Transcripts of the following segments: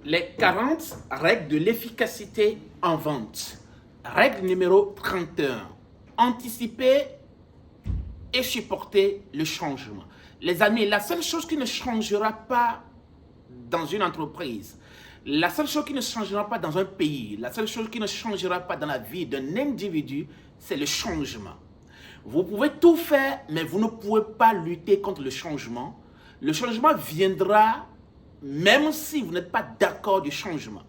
Les 40 règles de l'efficacité en vente. Règle numéro 31. Anticiper et supporter le changement. Les amis, la seule chose qui ne changera pas dans une entreprise, la seule chose qui ne changera pas dans un pays, la seule chose qui ne changera pas dans la vie d'un individu, c'est le changement. Vous pouvez tout faire, mais vous ne pouvez pas lutter contre le changement. Le changement viendra même si vous n'êtes pas d'accord du changement.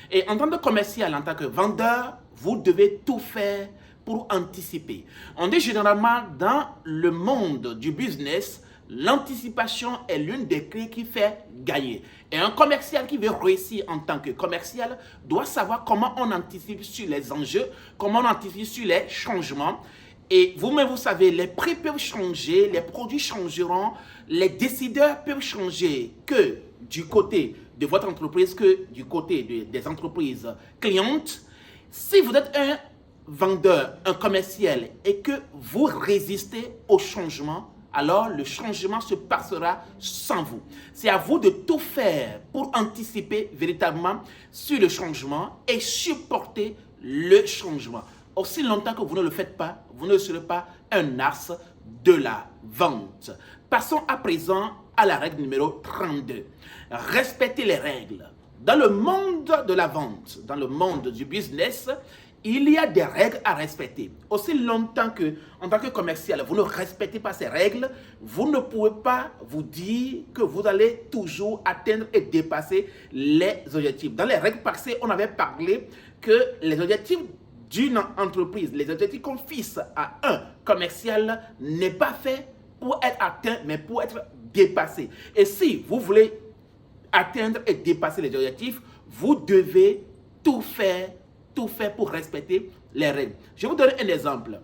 Et en tant que commercial, en tant que vendeur, vous devez tout faire pour anticiper. On dit généralement dans le monde du business, l'anticipation est l'une des clés qui fait gagner. Et un commercial qui veut réussir en tant que commercial doit savoir comment on anticipe sur les enjeux, comment on anticipe sur les changements. Et vous-même, vous savez, les prix peuvent changer, les produits changeront, les décideurs peuvent changer que du côté de votre entreprise, que du côté des entreprises clientes. Si vous êtes un vendeur, un commercial et que vous résistez au changement, alors le changement se passera sans vous. C'est à vous de tout faire pour anticiper véritablement sur le changement et supporter le changement. Aussi longtemps que vous ne le faites pas, vous ne serez pas un as de la vente. Passons à présent à la règle numéro 32. Respectez les règles. Dans le monde de la vente, dans le monde du business, il y a des règles à respecter. Aussi longtemps que, en tant que commercial, vous ne respectez pas ces règles, vous ne pouvez pas vous dire que vous allez toujours atteindre et dépasser les objectifs. Dans les règles passées, on avait parlé que les objectifs d'une entreprise, les objectifs qu'on fixe à un commercial n'est pas fait pour être atteint, mais pour être dépassé. Et si vous voulez atteindre et dépasser les objectifs, vous devez tout faire pour respecter les règles. Je vais vous donner un exemple.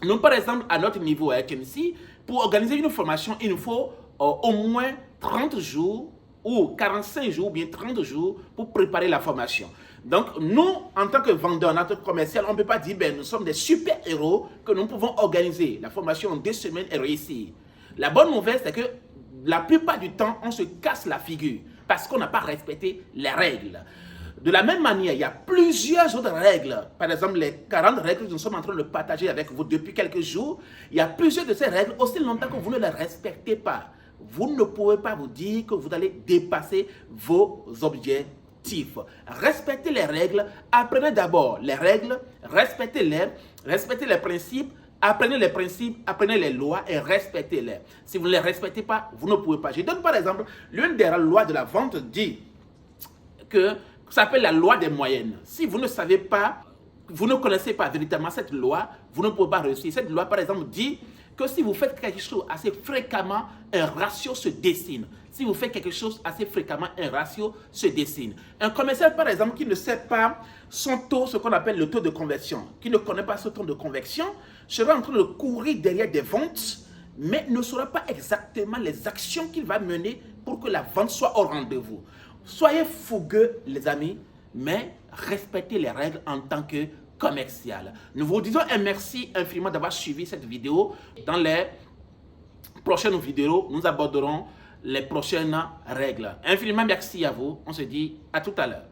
Nous, par exemple, à notre niveau à HMC, pour organiser une formation, il nous faut au moins 30 jours ou 45 jours, ou bien 30 jours pour préparer la formation. Donc, nous, en tant que vendeurs, en tant que commercial, on ne peut pas dire, nous sommes des super-héros que nous pouvons organiser la formation en 2 semaines et réussir. La bonne nouvelle, c'est que la plupart du temps, on se casse la figure parce qu'on n'a pas respecté les règles. De la même manière, il y a plusieurs autres règles. Par exemple, les 40 règles que nous sommes en train de partager avec vous depuis quelques jours. Il y a plusieurs de ces règles, aussi longtemps que vous ne les respectez pas. Vous ne pouvez pas vous dire que vous allez dépasser vos objectifs. Respectez les règles. Apprenez d'abord les règles. Respectez-les. Respectez les principes. Apprenez les principes, apprenez les lois et respectez-les. Si vous ne les respectez pas, vous ne pouvez pas. Je donne par exemple, l'une des lois de la vente dit que ça s'appelle la loi des moyennes. Si vous ne savez pas, vous ne connaissez pas véritablement cette loi, vous ne pouvez pas réussir. Cette loi, par exemple, dit que si vous faites quelque chose assez fréquemment, un ratio se dessine. Si vous faites quelque chose assez fréquemment, un ratio se dessine. Un commercial, par exemple, qui ne sait pas son taux, ce qu'on appelle le taux de conversion, qui ne connaît pas ce taux de conversion, sera en train de courir derrière des ventes, mais ne saura pas exactement les actions qu'il va mener pour que la vente soit au rendez-vous. Soyez fougueux, les amis, mais respectez les règles en tant que commercial. Nous vous disons un merci infiniment d'avoir suivi cette vidéo. Dans les prochaines vidéos, nous aborderons les prochaines règles. Infiniment merci à vous. On se dit à tout à l'heure.